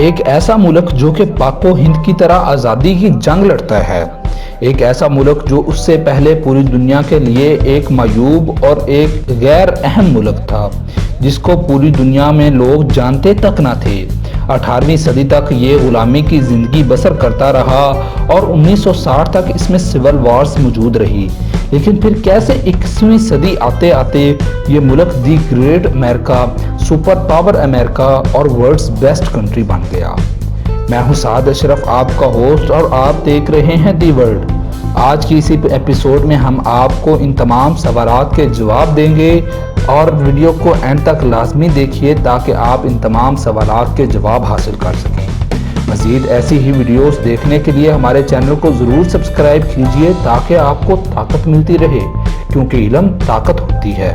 ایک ایسا ملک جو کہ پاک و ہند کی طرح آزادی کی جنگ لڑتا ہے، ایک ایسا ملک جو اس سے پہلے پوری دنیا کے لیے ایک معیوب اور ایک غیر اہم ملک تھا جس کو پوری دنیا میں لوگ جانتے تک نہ تھے۔ 18ویں صدی تک یہ غلامی کی زندگی بسر کرتا رہا اور 1960 تک اس میں سول وارز موجود رہی، لیکن پھر کیسے 21ویں صدی آتے آتے یہ ملک the great America, super power America اور ورلڈز بیسٹ کنٹری بن گیا۔ میں ہوں سعد اشرف، آپ کا ہوسٹ، اور آپ دیکھ رہے ہیں دی ورلڈ۔ آج کی اسی ایپیسوڈ میں ہم آپ کو ان تمام سوالات کے جواب دیں گے اور ویڈیو کو اینڈ تک لازمی دیکھیے تاکہ آپ ان تمام سوالات کے جواب حاصل کر سکیں۔ مزید ایسی ہی ویڈیوز دیکھنے کے لیے ہمارے چینل کو ضرور سبسکرائب کیجیے تاکہ آپ کو طاقت ملتی رہے، کیونکہ علم طاقت ہوتی ہے۔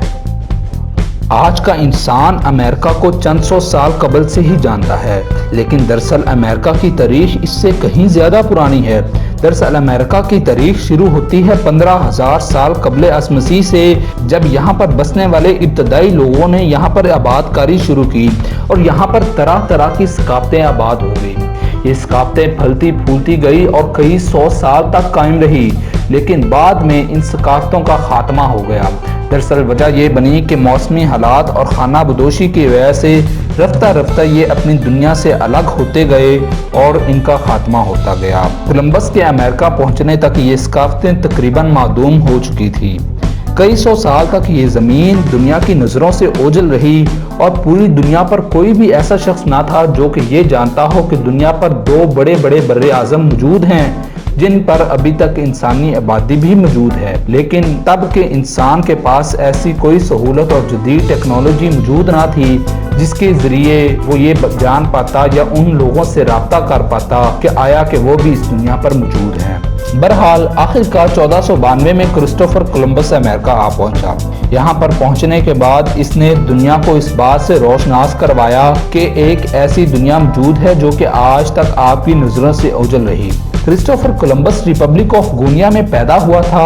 آج کا انسان امریکہ کو چند سو سال قبل سے ہی جانتا ہے، لیکن دراصل امریکہ کی تاریخ اس سے کہیں زیادہ پرانی ہے۔ دراصل امریکہ کی تاریخ شروع ہوتی ہے 15,000 سال قبل مسیح سے، جب یہاں پر بسنے والے ابتدائی لوگوں نے یہاں پر آباد کاری شروع کی اور یہاں پر طرح طرح کی ثقافتیں آباد ہو گئی۔ یہ ثقافتیں پھلتی پھولتی گئی اور کئی 100 سال تک قائم رہی، لیکن بعد میں ان ثقافتوں کا خاتمہ ہو گیا۔ دراصل وجہ یہ بنی کہ موسمی حالات اور خانہ بدوشی کی وجہ سے رفتہ رفتہ یہ اپنی دنیا سے الگ ہوتے گئے اور ان کا خاتمہ ہوتا گیا۔ کولمبس کے امریکہ پہنچنے تک یہ ثقافتیں تقریباً معدوم ہو چکی تھی۔ کئی 100 سال تک یہ زمین دنیا کی نظروں سے اوجھل رہی اور پوری دنیا پر کوئی بھی ایسا شخص نہ تھا جو کہ یہ جانتا ہو کہ دنیا پر 2 بڑے بڑے بر اعظم موجود ہیں جن پر ابھی تک انسانی آبادی بھی موجود ہے، لیکن تب کے انسان کے پاس ایسی کوئی سہولت اور جدید ٹیکنالوجی موجود نہ تھی جس کے ذریعے وہ یہ جان پاتا یا ان لوگوں سے رابطہ کر پاتا کہ آیا کہ وہ بھی اس دنیا پر موجود ہیں۔ بہرحال آخرکار 1492 میں کرسٹوفر کولمبس امریکہ آ پہنچا۔ یہاں پر پہنچنے کے بعد اس نے دنیا کو اس بات سے روشناس کروایا کہ ایک ایسی دنیا موجود ہے جو کہ آج تک آپ کی نظروں سے اوجھل رہی۔ کرسٹوفر کولمبس ریپبلک آف گونیا میں پیدا ہوا تھا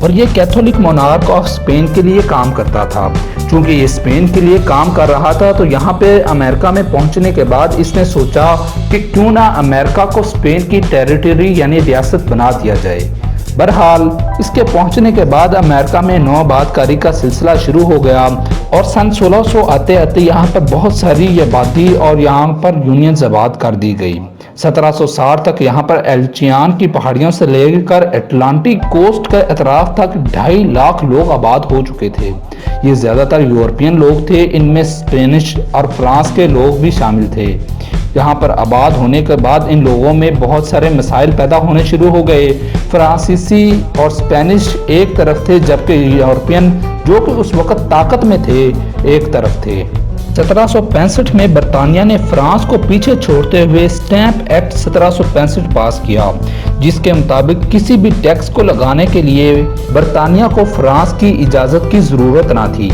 اور یہ کیتھولک مونارک آف اسپین کے لیے کام کرتا تھا۔ چونکہ یہ اسپین کے لیے کام کر رہا تھا تو یہاں پہ امریکہ میں پہنچنے کے بعد اس نے سوچا کہ کیوں نہ امریکہ کو اسپین کی ٹیریٹری یعنی ریاست بنا دیا جائے۔ بہرحال اس کے پہنچنے کے بعد امریکہ میں نو آباد کاری کا سلسلہ شروع ہو گیا اور سن 1600 آتے آتے یہاں پر بہت ساری آبادی اور یہاں پر یونینز آباد کر دی گئی۔ 1760 تک یہاں پر ایلچیان کی پہاڑیوں سے لے کر اٹلانٹک کوسٹ کے اطراف تک 2.5 لاکھ لوگ آباد ہو چکے تھے۔ یہ زیادہ تر یورپین لوگ تھے، ان میں اسپینش اور فرانس کے لوگ بھی شامل تھے۔ یہاں پر آباد ہونے کے بعد ان لوگوں میں بہت سارے مسائل پیدا ہونے شروع ہو گئے۔ فرانسیسی اور اسپینش ایک طرف تھے جبکہ یورپین جو کہ اس وقت طاقت میں تھے ایک طرف تھے۔ 1765 میں برطانیہ نے فرانس کو پیچھے چھوڑتے ہوئے اسٹیمپ ایکٹ 1765 پاس کیا، جس کے مطابق کسی بھی ٹیکس کو لگانے کے لیے برطانیہ کو فرانس کی اجازت کی ضرورت نہ تھی۔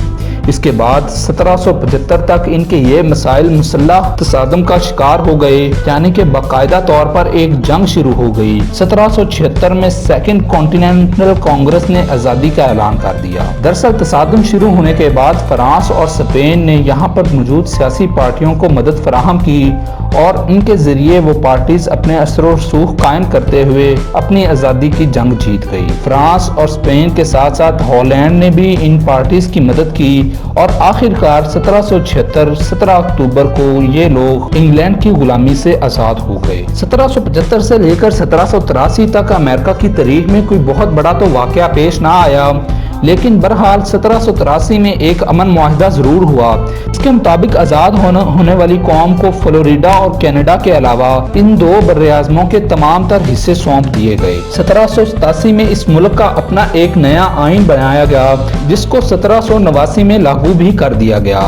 اس کے بعد 1775 تک ان کے یہ مسائل مسلح تصادم کا شکار ہو گئے، یعنی کہ باقاعدہ طور پر ایک جنگ شروع ہو گئی۔ 1776 میں سیکنڈ کانٹیننٹل کانگریس نے آزادی کا اعلان کر دیا۔ دراصل تصادم شروع ہونے کے بعد فرانس اور اسپین نے یہاں پر موجود سیاسی پارٹیوں کو مدد فراہم کی اور ان کے ذریعے وہ پارٹیز اپنے اثر و رسوخ قائم کرتے ہوئے اپنی آزادی کی جنگ جیت گئی۔ فرانس اور اسپین کے ساتھ ساتھ ہالینڈ نے بھی ان پارٹیز کی مدد کی اور آخرکار 17 اکتوبر کو یہ لوگ انگلینڈ کی غلامی سے آزاد ہو گئے۔ 1775 سے لے کر 1783 تک امریکہ کی تاریخ میں کوئی بہت بڑا تو واقعہ پیش نہ آیا، لیکن بہرحال 1783 میں ایک امن معاہدہ ضرور ہوا۔ اس کے مطابق آزاد ہونے والی قوم کو فلوریڈا اور کینیڈا کے علاوہ ان 2 براعظموں کے تمام تر حصے سونپ دیے گئے۔ 1787 میں اس ملک کا اپنا ایک نیا آئین بنایا گیا جس کو 1789 میں لاگو بھی کر دیا گیا۔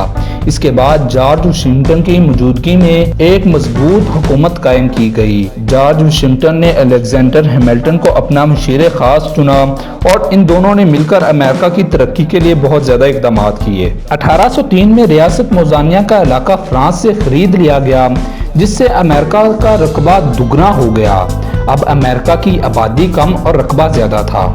اس کے بعد جارج واشنگٹن کی موجودگی میں ایک مضبوط حکومت قائم کی گئی۔ جارج واشنگٹن نے الیگزینڈر ہیملٹن کو اپنا مشیر خاص چنا اور ان دونوں نے مل کر امریکہ کی ترقی کے لیے بہت زیادہ اقدامات کیے۔ 1803 میں ریاست موزانیہ کا علاقہ فرانس سے خرید لیا گیا، جس سے امریکہ کا رقبہ دگنا ہو گیا۔ اب امریکہ کی آبادی کم اور رقبہ زیادہ تھا۔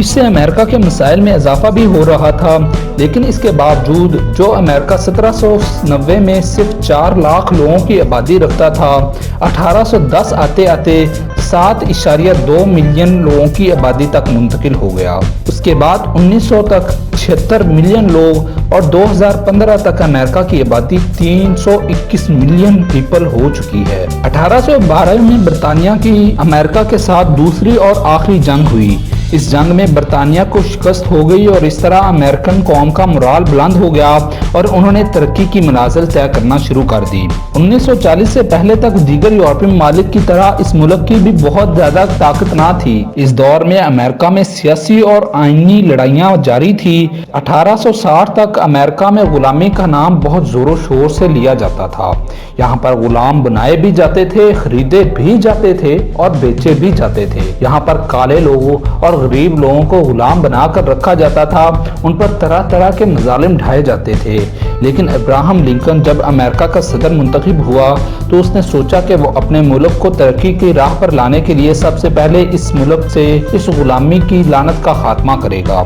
اس سے امریکہ کے مسائل میں اضافہ بھی ہو رہا تھا، لیکن اس کے باوجود جو امریکہ 1790 میں صرف 4 لاکھ لوگوں کی آبادی رکھتا تھا، 1810 آتے آتے 7.2 ملین لوگوں کی آبادی تک منتقل ہو گیا۔ اس کے بعد 1900 تک 76 ملین لوگ اور 2015 تک امریکہ کی آبادی 321 ملین پیپل ہو چکی ہے۔ 1812 میں برطانیہ کی امریکہ کے ساتھ دوسری اور آخری جنگ ہوئی۔ اس جنگ میں برطانیہ کو شکست ہو گئی اور اس طرح امریکن قوم کا مورال بلند ہو گیا اور انہوں نے ترقی کی منازل طے کرنا شروع کر دی۔ 1940 سے پہلے تک دیگر یورپی ممالک کی طرح اس ملک کی بھی بہت زیادہ طاقت نہ تھی۔ اس دور میں امریکہ میں سیاسی اور آئینی لڑائیاں جاری تھی۔ 1860 تک امریکہ میں غلامی کا نام بہت زور و شور سے لیا جاتا تھا۔ یہاں پر غلام بنائے بھی جاتے تھے، خریدے بھی جاتے تھے اور بیچے بھی جاتے تھے۔ یہاں پر کالے لوگوں اور غریب لوگوں کو غلام بنا کر رکھا جاتا تھا، ان پر طرح طرح کے مظالم ڈھائے جاتے تھے۔ لیکن ابراہم لنکن جب امریکہ کا صدر منتخب ہوا تو اس نے سوچا کہ وہ اپنے ملک کو ترقی کی راہ پر لانے کے لیے سب سے پہلے اس ملک سے اس غلامی کی لعنت کا خاتمہ کرے گا۔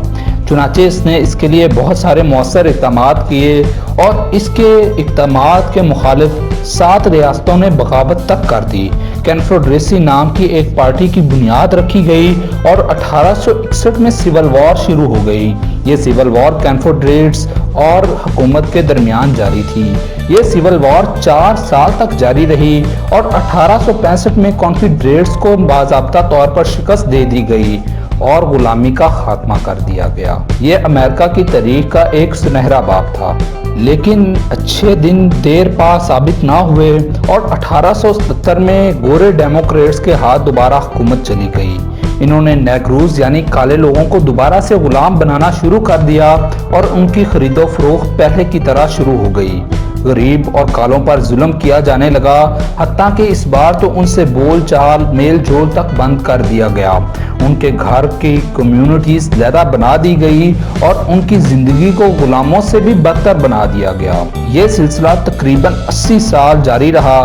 چنانچہ اس نے اس کے لیے بہت سارے مؤثر اقدامات کیے اور اس کے اقدامات کے مخالف 7 ریاستوں نے بغاوت تک کر دی۔ کنفیڈریسی نام کی ایک پارٹی کی بنیاد رکھی گئی اور 1861 میں سول وار شروع ہو گئی۔ یہ سول وار کنفیڈریٹس اور حکومت کے درمیان جاری تھی۔ یہ سول وار 4 سال تک جاری رہی اور 1865 میں کنفیڈریٹس کو باضابطہ طور پر شکست دے دی گئی اور غلامی کا خاتمہ کر دیا گیا۔ یہ امریکہ کی تاریخ کا ایک سنہرا باب تھا، لیکن اچھے دن دیر پا ثابت نہ ہوئے اور 1877 میں گورے ڈیموکریٹس کے ہاتھ دوبارہ حکومت چلی گئی۔ انہوں نے نیگروز یعنی کالے لوگوں کو دوبارہ سے غلام بنانا شروع کر دیا اور ان کی خرید و فروخت پہلے کی طرح شروع ہو گئی۔ غریب اور کالوں پر ظلم کیا جانے لگا، حتیٰ کہ اس بار تو ان سے بول چال میل جول تک بند کر دیا گیا۔ ان کے گھر کی کمیونٹیز علیحدہ بنا دی گئی اور ان کی زندگی کو غلاموں سے بھی بدتر بنا دیا گیا۔ یہ سلسلہ تقریباً 80 سال جاری رہا،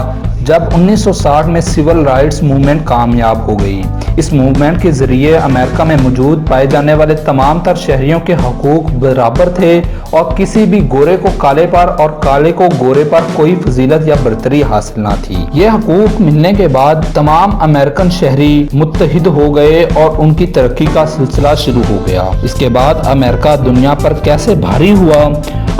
جب 1960 میں سول رائٹس موومنٹ کامیاب ہو گئی۔ اس موومنٹ کے ذریعے امریکہ میں موجود پائے جانے والے تمام تر شہریوں کے حقوق برابر تھے اور کسی بھی گورے کو کالے پر اور کالے کو گورے پر کوئی فضیلت یا برتری حاصل نہ تھی۔ یہ حقوق ملنے کے بعد تمام امریکن شہری متحد ہو گئے اور ان کی ترقی کا سلسلہ شروع ہو گیا۔ اس کے بعد امریکہ دنیا پر کیسے بھاری ہوا؟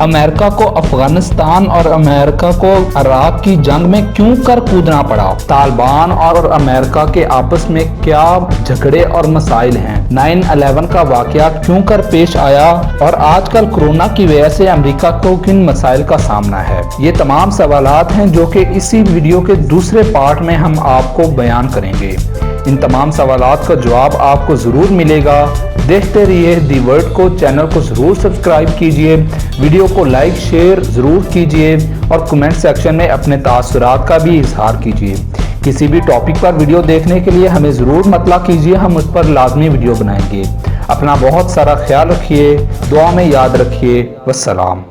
امریکہ کو افغانستان اور امریکہ کو عراق کی جنگ میں کیوں کر کودنا پڑا؟ طالبان اور امریکہ کے آپس میں کیا جھگڑے اور مسائل ہیں؟ 9/11 کا واقعہ کیوں کر پیش آیا اور آج کل کورونا کی وجہ سے امریکہ کو کن مسائل کا سامنا ہے؟ یہ تمام سوالات ہیں جو کہ اسی ویڈیو کے دوسرے پارٹ میں ہم آپ کو بیان کریں گے۔ ان تمام سوالات کا جواب آپ کو ضرور ملے گا۔ دیکھتے رہیے دی ورلڈ کو، چینل کو ضرور سبسکرائب کیجئے، ویڈیو کو لائک شیئر ضرور کیجئے اور کمنٹ سیکشن میں اپنے تاثرات کا بھی اظہار کیجئے۔ کسی بھی ٹاپک پر ویڈیو دیکھنے کے لیے ہمیں ضرور مطلع کیجئے، ہم اس پر لازمی ویڈیو بنائیں گے۔ اپنا بہت سارا خیال رکھیے، دعا میں یاد رکھیے۔ والسلام۔